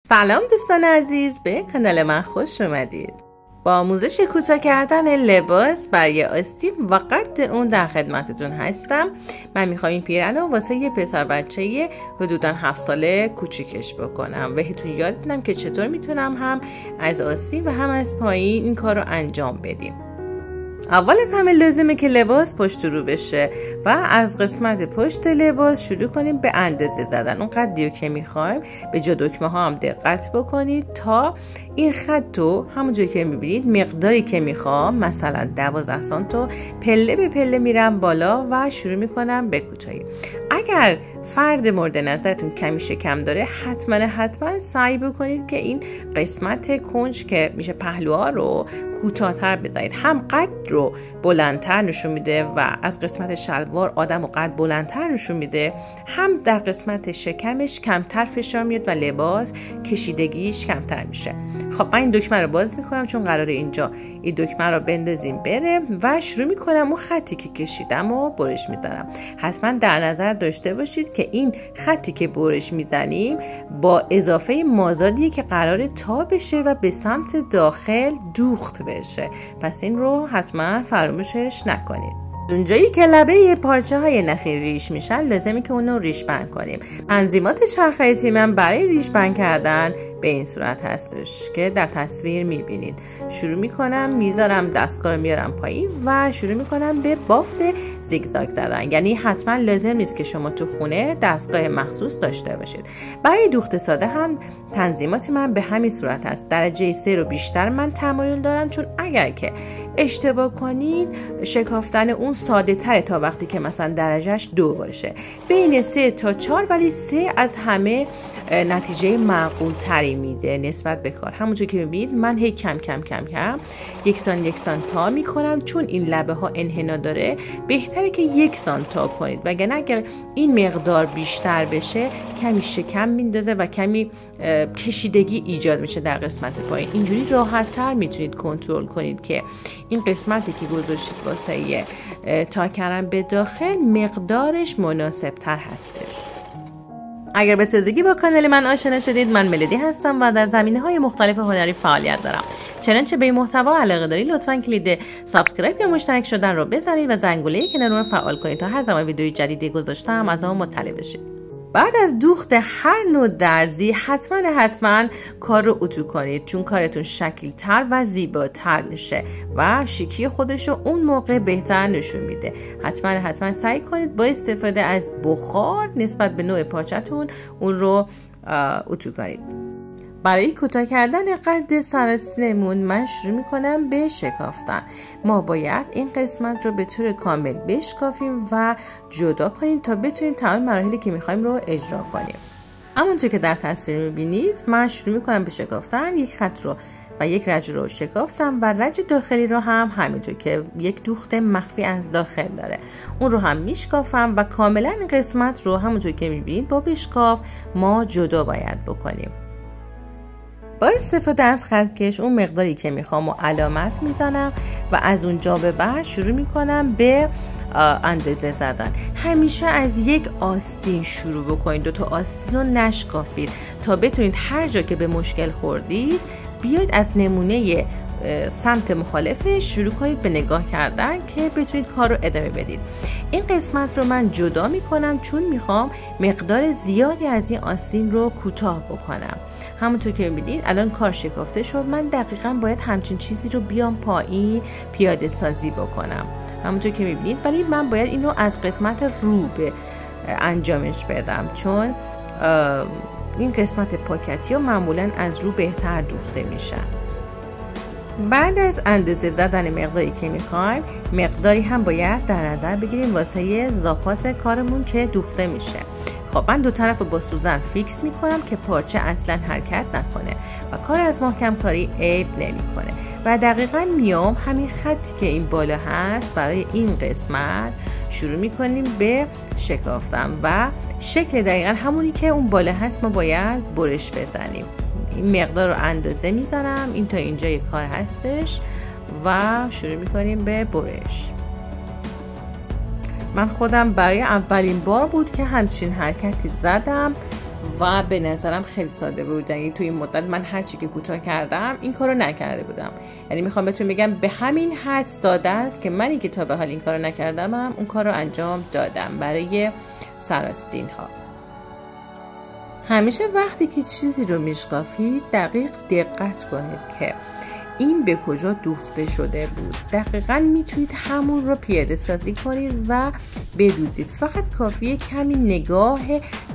سلام دوستان عزیز، به کانال من خوش اومدید. با آموزش کوتاه کردن لباس برای آستین و قد اون در خدمتتون هستم. من میخوام این پیرن رو واسه یه پسر بچه حدوداً 7 ساله کوچیکش بکنم و بهتون یاد بدم که چطور میتونم هم از آستین و هم از پایین این کار رو انجام بدیم. اول از همه لازمه که لباس پشت رو بشه و از قسمت پشت لباس شروع کنیم به اندازه زدن. اون قدری که میخوایم به جا دکمه ها هم دقت بکنید تا این خط رو همونجوری که میبینید مقداری که میخوام، مثلا 12 سانتو پله به پله میرم بالا و شروع میکنم به کوتاهی. اگر فرد مورد نظرتون کمی شکم داره حتما سعی بکنید که این قسمت کنج که میشه پهلوها رو کوتاه‌تر بزنید. هم قد رو بلندتر نشون میده و از قسمت شلوار آدم و قد بلندتر نشون میده، هم در قسمت شکمش کمتر فشار میاد و لباس کشیدگیش کمتر میشه. خب من این دکمه رو باز میکنم چون قراره اینجا این دکمه رو بندازیم بره و شروع میکنم اون خطی که کشیدم و برش میزنم. حتما در نظر داشته باشید که این خطی که برش میزنیم با اضافه مازادیه که قراره تا بشه و به سمت داخل دوخت بشه، پس این رو حتما فراموشش نکنید. اونجایی که لبه پارچه های نخی ریش میشن لازمی که اونو ریش بند کنیم. تنظیمات چرخه من برای ریش بند کردن به این صورت هستش که در تصویر میبینید. شروع میکنم میذارم دستگاه رو میارم پایین و شروع میکنم به بافت زیگزاگ زدن. یعنی حتما لازم نیست که شما تو خونه دستگاه مخصوص داشته باشید. برای دوخت ساده هم تنظیمات من به همین صورت هست. درجه 3 رو بیشتر من تمایل دارم چون اگر که اشتباه کنید شکافتن اون ساده تره تا وقتی که مثلا درجهش 2 باشه. بین 3 تا 4، ولی 3 از همه نتیجه معقول تری میده نسبت به کار. همونطور که میبینید من هی کم یکسان تا میکنم چون این لبه ها انحنا داره. بهتره که 1 سانت تا کنید وگرنه اگر این مقدار بیشتر بشه کمی شکم میندازه و کمی کشیدگی ایجاد میشه در قسمت پایین. اینجوری راحت تر میتونید کنترل کنید که این قسمتی که گذاشتید واسه تا کردن به داخل مقدارش مناسب تر هستش. اگر به تازگی با کانال من آشنا شدید، من ملودی هستم و در زمینه‌های مختلف هنری فعالیت دارم. چنانچه به این محتوا علاقه دارید لطفاً کلید سابسکرایب یا مشترک شدن رو بزنید و زنگوله کنار رو فعال کنید تا هر زمان ویدیوی جدیدی گذاشتم از آن مطلع بشید. بعد از دوخت هر نوع درزی حتما کار رو اتو کنید چون کارتون شکل‌تر و زیباتر میشه و شیکی خودش رو اون موقع بهتر نشون میده. حتما سعی کنید با استفاده از بخار نسبت به نوع پارچتون اون رو اتو کنید. برای کوتاه کردن قد سراسیمون من شروع میکنم به شکافتن. ما باید این قسمت رو به طور کامل بشکافیم و جدا کنیم تا بتونیم تمام مراحلی که میخوایم رو اجرا کنیم. همونطور که در تصویر میبینید من شروع میکنم به شکافتن. یک خط رو و یک رج رو شکافتم و رج داخلی رو هم همینطور که یک دوخت مخفی از داخل داره اون رو هم میشکافم و کاملا این قسمت رو همونطور که میبینید با بشکاف ما جدا باید بکنیم. با استفاده از خطکش اون مقداری که میخوام و علامت میزنم و از اونجا به بعد شروع میکنم به اندازه زدن. همیشه از یک آستین شروع بکنید، 2 تا آستین رو نشکافید تا بتونید هر جا که به مشکل خوردید بیاید از نمونه سمت مخالفش شروع کنید به نگاه کردن که بتونید کار رو ادامه بدید. این قسمت رو من جدا میکنم چون میخوام مقدار زیادی از این آستین رو کوتاه بکنم. همونطور که میبینید الان کار شکافته شد. من دقیقاً باید همچین چیزی رو بیام پایین پیاده سازی بکنم همونطور که میبینید، ولی من باید اینو از قسمت رو به انجامش بدم چون این قسمت پاکتی ها معمولاً از رو بهتر دوخته میشن. بعد از اندازه زدن مقداری که میخوایم مقداری هم باید در نظر بگیریم واسه زاپاس کارمون که دوخته میشه. خب من 2 طرف با سوزن فیکس میکنم که پارچه اصلا حرکت نکنه و کار از محکم کاری عیب نمیکنه و دقیقا میام همین خطی که این بالا هست برای این قسمت شروع میکنیم به شکافتن و شکل دقیقا همونی که اون بالا هست ما باید برش بزنیم. این مقدار رو اندازه میزنم، این تا اینجای کار هستش و شروع میکنیم به برش. من خودم برای اولین بار بود که همچین حرکتی زدم و به نظرم خیلی ساده بود. یعنی توی این مدت من هر چی که کوتاه کردم این کارو نکرده بودم. یعنی میخوام بهتون بگم به همین حد ساده است که منی که تا به حال این کارو نکردم اون کارو انجام دادم برای سرآستین ها. همیشه وقتی که چیزی رو میشکافید دقیق دقت کنید که این به کجا دوخته شده بود. دقیقاً میتونید همون رو پیاده سازی کنید و بدوزید. فقط کافیه کمی نگاه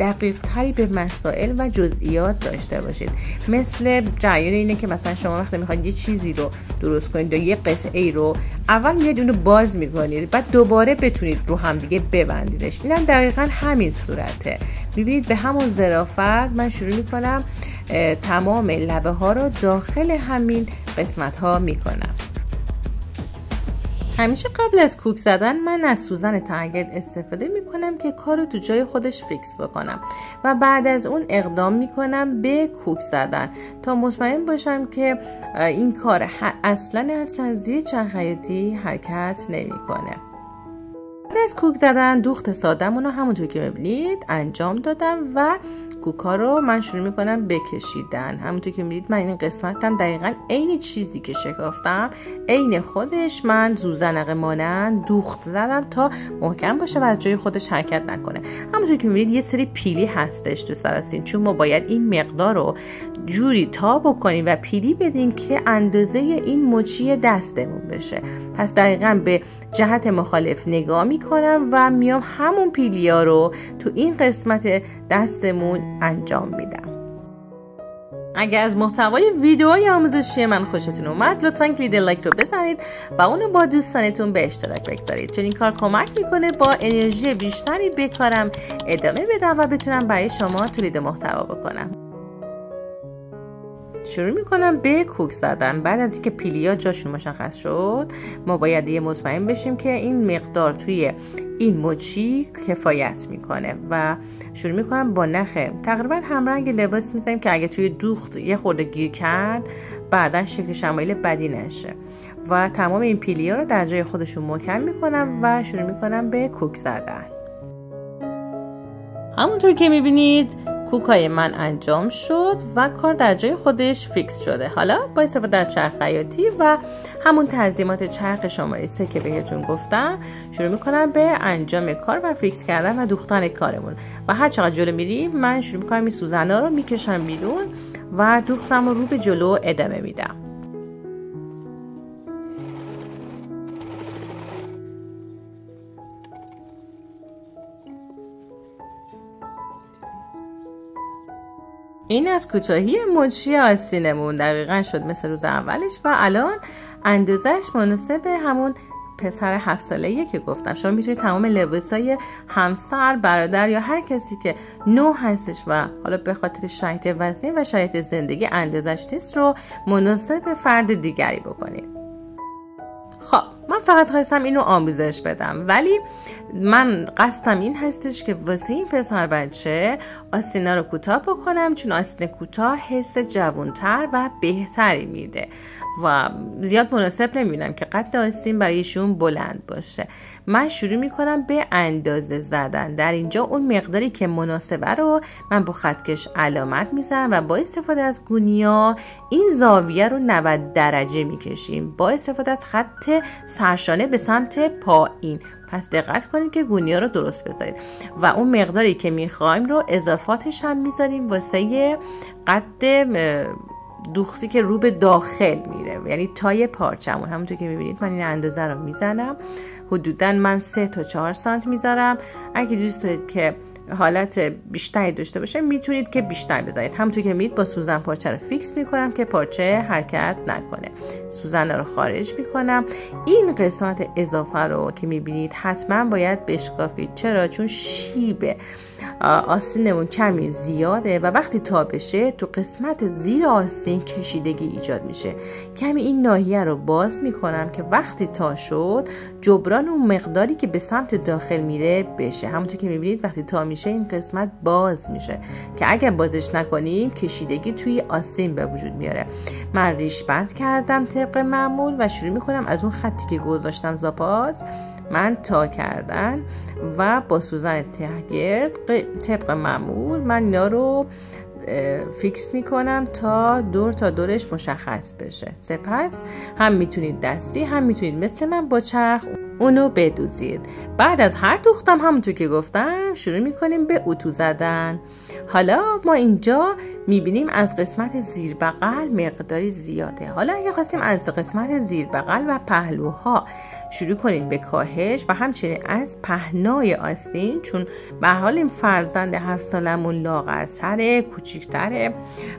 دقیق تری به مسائل و جزئیات داشته باشید. مثل جریان اینه که مثلا شما وقتی میخواید یه چیزی رو درست کنید یا یه قطعه رو اول میاد اونو باز میکنید بعد دوباره بتونید رو هم دیگه ببندیدش. اینم دقیقاً همین صورته. میبینید به همون ظرافت من شروع میکنم تمام لبه ها رو داخل همین قسمت ها میکنم. همیشه قبل از کوک زدن من از سوزن تنگرد استفاده میکنم که کار رو تو جای خودش فیکس بکنم و بعد از اون اقدام میکنم به کوک زدن تا مطمئن باشم که این کار اصلا زیر چرخ خیاطی حرکت نمیکنه. بعد از کوک زدن دوخت ساده‌مون رو همونطور که میبینید انجام دادم و کوکا رو من شروع میکنم بکشیدن. همونطور که میبینید من این قسمتم دقیقاً عین چیزی که شکافتم عین خودش من زوزنقه مانند دوخت زدم تا محکم باشه و از جای خودش حرکت نکنه. همونطور که میبینید یه سری پیلی هستش تو سرآستین، چون ما باید این مقدار رو جوری تا بکنیم و پیلی بدیم که اندازه این مچی دستمون بشه. پس دقیقاً به جهت مخالف نگاه میکنم و میام همون پیلیا رو تو این قسمت دستمون انجام میدم. اگر از محتوای ویدیوهای آموزشی من خوشتون اومد لطفاً کلید لایک رو بزنید و اونو با دوستانتون به اشتراک بگذارید، چون این کار کمک میکنه با انرژی بیشتری به کارم ادامه بدم و بتونم برای شما تولید محتوا بکنم. شروع میکنم به کوک زدن. بعد از اینکه پیلیا جاشون مشخص شد ما باید یه مطمئن بشیم که این مقدار توی این مچی کفایت میکنه و شروع میکنم با نخ تقریبا همرنگ لباس میزنیم که اگه توی دوخت یه خورده گیر کرد بعدا شکل شمایل بدی نشه و تمام این پیلیا رو در جای خودشون محکم میکنم و شروع میکنم به کوک زدن. همونطور که میبینید کوکای من انجام شد و کار در جای خودش فیکس شده. حالا با استفاده از چرخ خیاطی و همون تنظیمات چرخ شماره 3 که بهتون گفتم شروع میکنم به انجام کار و فیکس کردن و دوختن کارمون و هر چقدر جلو میریم من شروع میکنم این سوزنا رو میکشم بیرون و دوختم رو به جلو ادامه میدم. این از کوتاهی مچی آستینمون دقیقاً شد مثل روز اولش و الان اندازش مناسب همون پسر 7 ساله‌ایه که گفتم. شما میتونید تمام لباسای همسر، برادر یا هر کسی که نو هستش و حالا به خاطر شرایط وزنی و شرایط زندگی اندازش نیست رو مناسب فرد دیگری بکنید. خب من فقط خواستم اینو آموزش بدم، ولی من قصدم این هستش که واسه این پسر بچه آستینا رو کوتاه بکنم، چون آستین کوتاه حس جوانتر و بهتری میده و زیاد مناسب نمیبینم که قد آستین برایشون بلند باشه. من شروع میکنم به اندازه زدن. در اینجا اون مقداری که مناسبه رو من با خطکش علامت میزنم و با استفاده از گونیا این زاویه رو 90 درجه میکشیم با استفاده از خط سرشانه به سمت پایین. پس دقت کنید که گونیا رو درست بذارید و اون مقداری که میخوایم رو اضافاتش هم میذاریم واسه قد دوختی که رو به داخل میره، یعنی تای پارچمون. همونطور که میبینید من این اندازه رو میزنم، حدوداً من 3 تا 4 سانت میذارم. اگه دوست دارید که حالت بیشتری داشته باشه میتونید که بیشتر بذارید. همونطور که میبینید با سوزن پارچه رو فیکس میکنم که پارچه حرکت نکنه. سوزن رو خارج میکنم. این قسمت اضافه رو که میبینید حتما باید بشکافید. چرا؟ چون شیب آستینمون کمی زیاده و وقتی تا بشه تو قسمت زیر آستین کشیدگی ایجاد میشه. کمی این ناحیه رو باز میکنم که وقتی تا شد جبران اون مقداری که به سمت داخل میره بشه. همونطور که میبینید وقتی تا میشه این قسمت باز میشه که اگر بازش نکنیم کشیدگی توی آستین به وجود میاره. من ریش بند کردم طبق معمول و شروع میکنم از اون خطی که گذاشتم زاپاس من تا کردن و با سوزن تهگرد طبق معمول من اینا رو فیکس میکنم تا دورش مشخص بشه. سپس هم میتونید دستی هم میتونید مثل من با چرخ اونو بدوزید. بعد از هر دوختم همونطور که گفتم شروع میکنیم به اتو زدن. حالا ما اینجا میبینیم از قسمت زیر بغل مقداری زیاده. حالا اگه خواستیم از قسمت زیر بغل و پهلوها شروع کنیم به کاهش و همچنین از پهنای آستین، چون به هر حال این فرزند 7 سالمون لاغرتره، کوچیک‌تره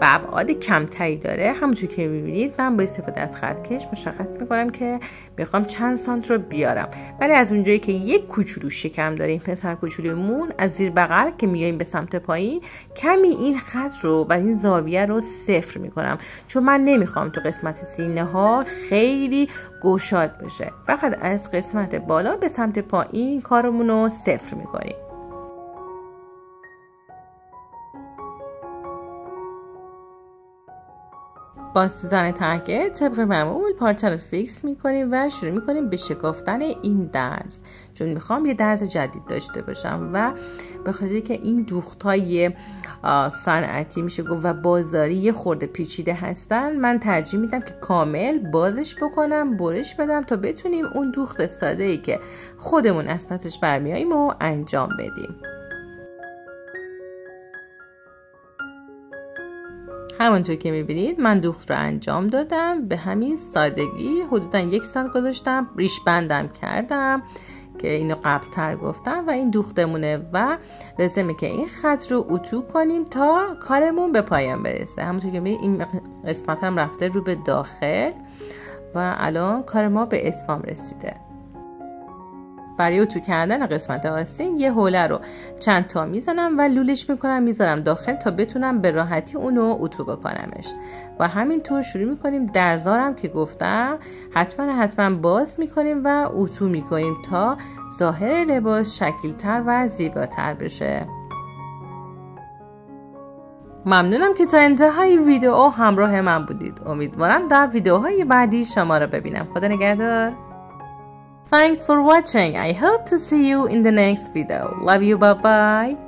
و ابعاد کمتری داره، همونجور که میبینید من با استفاده از خطکش مشخص میکنم که میخوام چند سانت رو بیارم. ولی از اونجایی که یک کوچولو شکم داره این پسر کوچولومون، از زیر بغل که میایم به سمت پایین کمی این خط رو و این زاویه رو صفر میکنم، چون من نمیخوام تو قسمت سینه ها خیلی گشاد بشه. فقط از قسمت بالا به سمت پایین کارمون رو صفر میکنیم. با سوزن تهگرد طبق معمول پارچه رو فیکس میکنیم و شروع میکنیم به شکافتن این درز، چون میخوام یه درز جدید داشته باشم و به خاطر که این دوختای صنعتی میشه گفت و بازاری یه خورده پیچیده هستن، من ترجیح میدم که کامل بازش بکنم، برش بدم تا بتونیم اون دوخت ساده ای که خودمون از پسش برمیاییم و انجام بدیم. همونطور که میبینید من دوخت رو انجام دادم به همین سادگی. حدودا 1 سانت گذاشتم، ریش بندم کردم که اینو قبل تر گفتم و این دوختمونه و لازمه که این خط رو اتو کنیم تا کارمون به پایان برسه. همونطور که میبینید این قسمت هم رفته رو به داخل و الان کار ما به اتمام رسیده. برای اتو کردن قسمت آستین یه حوله رو چند تا میزنم و لولش میکنم میذارم داخل تا بتونم به راحتی اونو اتو بکنمش و همینطور شروع میکنیم درزارم که گفتم حتما باز میکنیم و اتو میکنیم تا ظاهر لباس شکیلتر و زیباتر بشه. ممنونم که تا انتهای ویدیو همراه من بودید. امیدوارم در ویدیوهای بعدی شما رو ببینم. خدا نگهدار. Thanks for watching. I hope to see you in the next video. Love you. Bye bye.